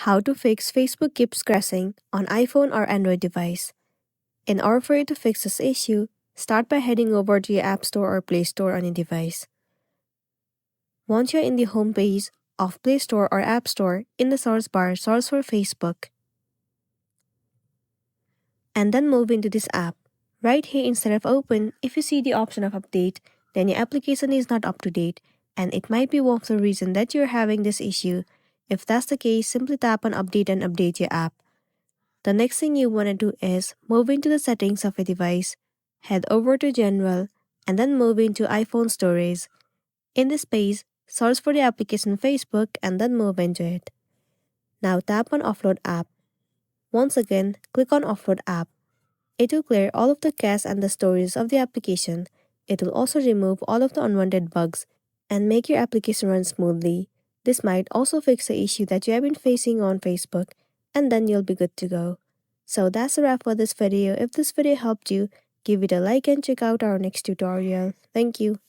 How to fix Facebook keeps crashing on iPhone or Android device. In order for you to fix this issue, start by heading over to your App Store or Play Store on your device. Once you're in the home page of Play Store or App Store, in the source bar, search for Facebook. And then move into this app. Right here instead of open, if you see the option of update, then your application is not up to date, and it might be one of the reasons that you're having this issue. If that's the case, simply tap on update and update your app. The next thing you want to do is move into the settings of a device, head over to general, and then move into iPhone storage. In this page, search for the application Facebook and then move into it. Now tap on offload app. Once again, click on offload app. It will clear all of the cache and the storage of the application. It will also remove all of the unwanted bugs and make your application run smoothly. This might also fix the issue that you have been facing on Facebook, and then you'll be good to go. So that's a wrap for this video. If this video helped you, give it a like and check out our next tutorial. Thank you.